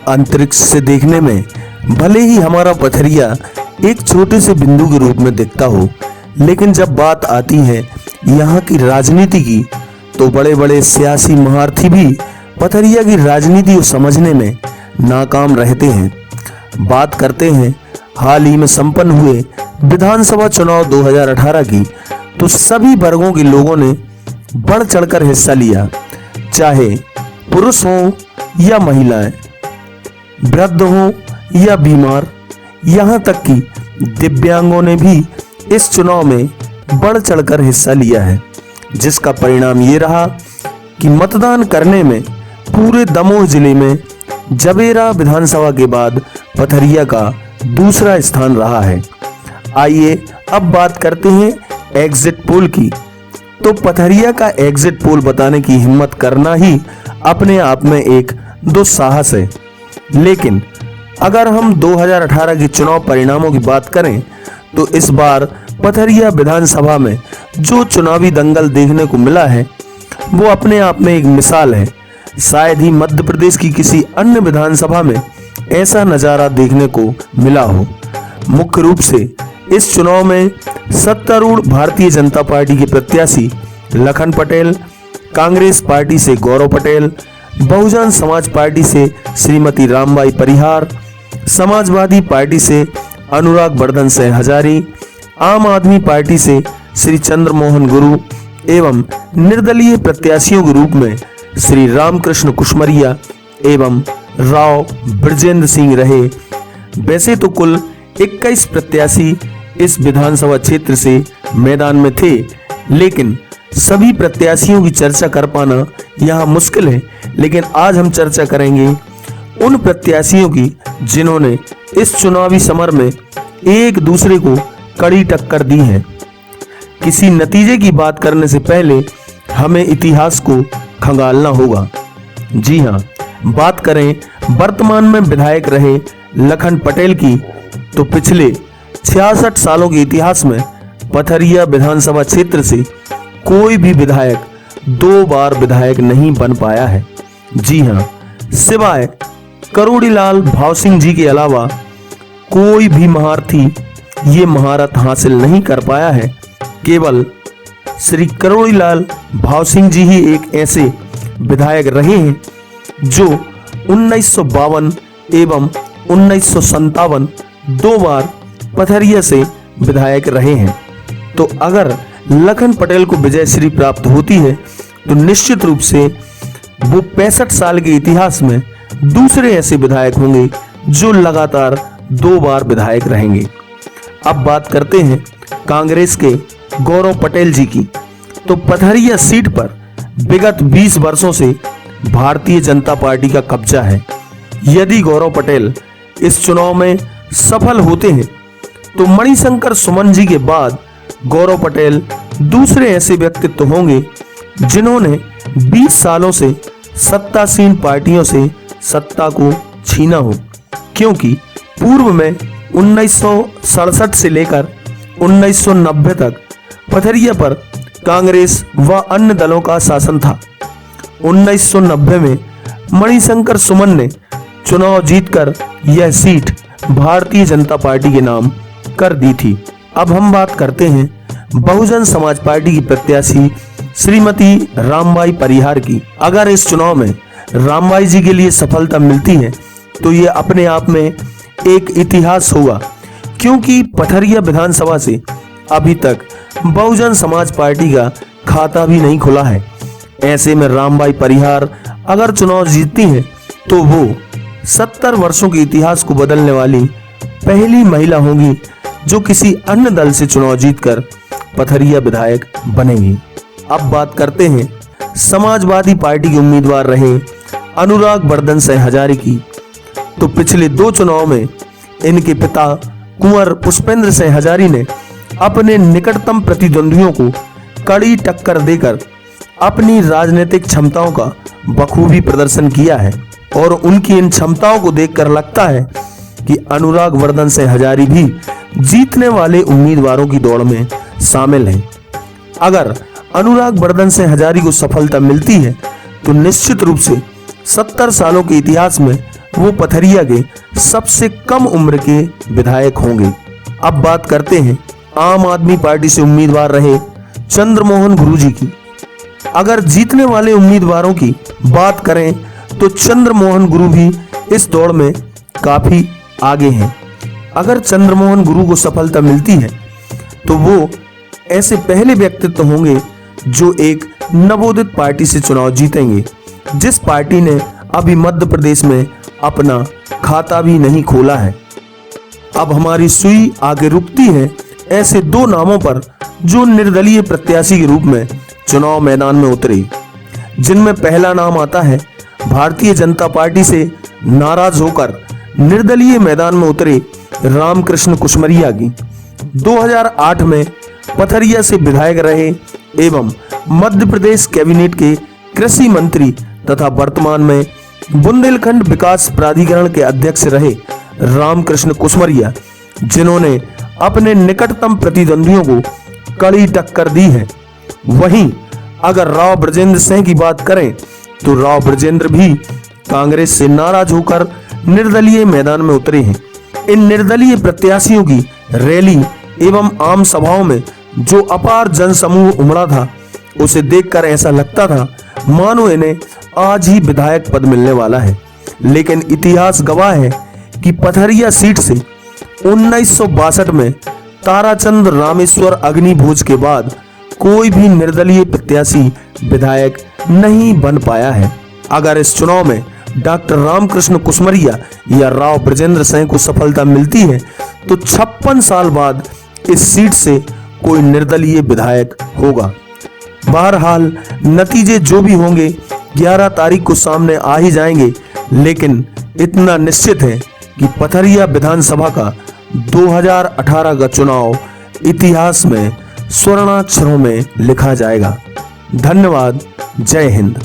अंतरिक्ष से देखने में भले ही हमारा पथरिया एक छोटे से बिंदु के रूप में दिखता हो, लेकिन जब बात आती है यहाँ की राजनीति की तो बड़े बड़े सियासी महारथी भी पथरिया की राजनीति को समझने में नाकाम रहते हैं। बात करते हैं हाल ही में संपन्न हुए विधानसभा चुनाव 2018 की, तो सभी वर्गों के लोगों ने बढ़ चढ़कर हिस्सा लिया, चाहे पुरुष हो या महिलाएं, वृद्ध हो या बीमार, यहाँ तक कि दिव्यांगों ने भी इस चुनाव में बढ़ चढ़कर हिस्सा लिया है, जिसका परिणाम ये रहा कि मतदान करने में पूरे दमोह जिले में जबेरा विधानसभा के बाद पथरिया का दूसरा स्थान रहा है। आइए अब बात करते हैं एग्जिट पोल की। तो पथरिया का एग्जिट पोल बताने की हिम्मत करना ही अपने आप में एक दुस्साहस है। लेकिन अगर हम 2018 के चुनाव परिणामों की बात करें तो इस बार पथरिया विधानसभा में जो चुनावी दंगल देखने को मिला है वो अपने आप में एक मिसाल है। शायद ही मध्य प्रदेश की किसी अन्य विधानसभा में ऐसा नजारा देखने को मिला हो। मुख्य रूप से इस चुनाव में सत्तारूढ़ भारतीय जनता पार्टी के प्रत्याशी लखन पटेल, कांग्रेस पार्टी से गौरव पटेल, बहुजन समाज पार्टी से श्रीमती रामबाई परिहार, समाजवादी पार्टी से अनुराग वर्धन सिंह हजारी, आम आदमी पार्टी से श्री चंद्रमोहन गुरु एवं निर्दलीय प्रत्याशियों के रूप में श्री रामकृष्ण कुशमरिया एवं राव ब्रजेंद्र सिंह रहे। वैसे तो कुल 21 प्रत्याशी इस विधानसभा क्षेत्र से मैदान में थे, लेकिन सभी प्रत्याशियों की चर्चा कर पाना यहाँ मुश्किल है। लेकिन आज हम चर्चा करेंगे उन प्रत्याशियों की जिन्होंने इस चुनावी समर में एक दूसरे को कड़ी टक्कर दी है। किसी नतीजे की बात करने से पहले हमें इतिहास को खंगालना होगा। जी हाँ, बात करें वर्तमान में विधायक रहे लखन पटेल की, तो पिछले 66 सालों के इतिहास में पथरिया विधानसभा क्षेत्र से कोई भी विधायक 2 बार विधायक नहीं बन पाया है। जी हाँ, सिवाय करोड़ीलाल भाव सिंह जी के अलावा कोई भी महारथी ये महारत हासिल नहीं कर पाया है। केवल श्री करोड़ीलाल भाव सिंह जी ही एक ऐसे विधायक रहे हैं जो 1952 एवं 1957 2 बार पथरिया से विधायक रहे हैं। तो अगर लखन पटेल को विजयश्री प्राप्त होती है तो निश्चित रूप से वो 65 साल के इतिहास में दूसरे ऐसे विधायक होंगे जो लगातार 2 बार विधायक रहेंगे। अब बात करते हैं कांग्रेस के गौरव पटेल जी की। तो पथरिया सीट पर विगत 20 वर्षों से भारतीय जनता पार्टी का कब्जा है। यदि गौरव पटेल इस चुनाव में सफल होते हैं तो मणिशंकर सुमन जी के बाद गौरव पटेल दूसरे ऐसे व्यक्तित्व होंगे जिन्होंने 20 सालों से सत्तासीन पार्टियों से सत्ता को छीना हो, क्योंकि पूर्व में 1967 से लेकर 1990 तक पथरिया पर कांग्रेस व अन्य दलों का शासन था। 1990 में मणिशंकर सुमन ने चुनाव जीतकर यह सीट भारतीय जनता पार्टी के नाम कर दी थी। अब हम बात करते हैं बहुजन समाज पार्टी की प्रत्याशी श्रीमती रामबाई परिहार की। अगर इस चुनाव में रामबाई जी के लिए सफलता मिलती है तो ये अपने आप में एक इतिहास होगा, क्योंकि पथरिया विधानसभा से अभी तक बहुजन समाज पार्टी का खाता भी नहीं खुला है। ऐसे में रामबाई परिहार अगर चुनाव जीतती हैं तो वो 70 वर्षों के इतिहास को बदलने वाली पहली महिला होंगी जो किसी अन्य दल से चुनाव जीतकर पथरिया विधायक बनेगी। अब बात करते हैं समाजवादी पार्टी के उम्मीदवार रहे अनुराग वर्धन सिंह हजारी की। तो पिछले 2 चुनाव में इनके पिता कुंवर पुष्पेंद्र सिंह हजारी ने अपने निकटतम प्रतिद्वंदियों को कड़ी टक्कर देकर अपनी राजनीतिक क्षमताओं का बखूबी प्रदर्शन किया है, और उनकी इन क्षमताओं को देखकर लगता है कि अनुराग वर्धन सिंह हजारी भी जीतने वाले उम्मीदवारों की दौड़ में शामिल हैं। अगर अनुराग वर्धन सिंह हजारी को सफलता मिलती है तो निश्चित रूप से 70 सालों के इतिहास में वो पथरिया के सबसे कम उम्र के विधायक होंगे। अब बात करते हैं आम आदमी पार्टी से उम्मीदवार रहे चंद्रमोहन गुरुजी की। अगर जीतने वाले उम्मीदवारों की बात करें तो चंद्रमोहन गुरु भी इस दौड़ में काफी आगे हैं। अगर चंद्रमोहन गुरु को सफलता मिलती है तो वो ऐसे पहले व्यक्तित्व होंगे जो एक नवोदित पार्टी से चुनाव जीतेंगे, जिस पार्टी ने अभी मध्य प्रदेश में अपना खाता भी नहीं खोला है। अब हमारी सुई आगे रुकती है ऐसे दो नामों पर जो निर्दलीय प्रत्याशी के रूप में चुनाव मैदान में उतरे, जिनमें पहला नाम आता है भारतीय जनता पार्टी से नाराज होकर निर्दलीय मैदान में उतरे रामकृष्ण कुशमरिया की। 2008 में पथरिया से विधायक रहे एवं मध्य प्रदेश कैबिनेट के कृषि मंत्री तथा वर्तमान में बुंदेलखंड विकास प्राधिकरण के अध्यक्ष रहे रामकृष्ण कुशमरिया, जिन्होंने अपने निकटतम प्रतिद्वंदियों को कड़ी टक्कर दी है। वहीं अगर राव ब्रजेंद्र सिंह की बात करें तो राव ब्रजेंद्र भी कांग्रेस से नाराज होकर निर्दलीय मैदान में उतरे हैं। इन निर्दलीय प्रत्याशियों की रैली एवं आम सभाओं में जो अपार जनसमूह उमड़ा था, उसे देखकर ऐसा लगता था मानो इन्हें आज ही विधायक पद मिलने वाला है। लेकिन इतिहास गवाह है कि पथरिया सीट से 1962 में ताराचंद रामेश्वर अग्निभोज के बाद कोई भी निर्दलीय प्रत्याशी विधायक नहीं बन पाया है। अगर इस चुनाव में डॉक्टर रामकृष्ण कुशमरिया या राव ब्रजेंद्र सिंह को सफलता मिलती है तो 56 साल बाद इस सीट से कोई निर्दलीय विधायक होगा। बहरहाल नतीजे जो भी होंगे 11 तारीख को सामने आ ही जाएंगे, लेकिन इतना निश्चित है कि पथरिया विधानसभा का 2018 का चुनाव इतिहास में स्वर्णाक्षरों में लिखा जाएगा। धन्यवाद। जय हिंद।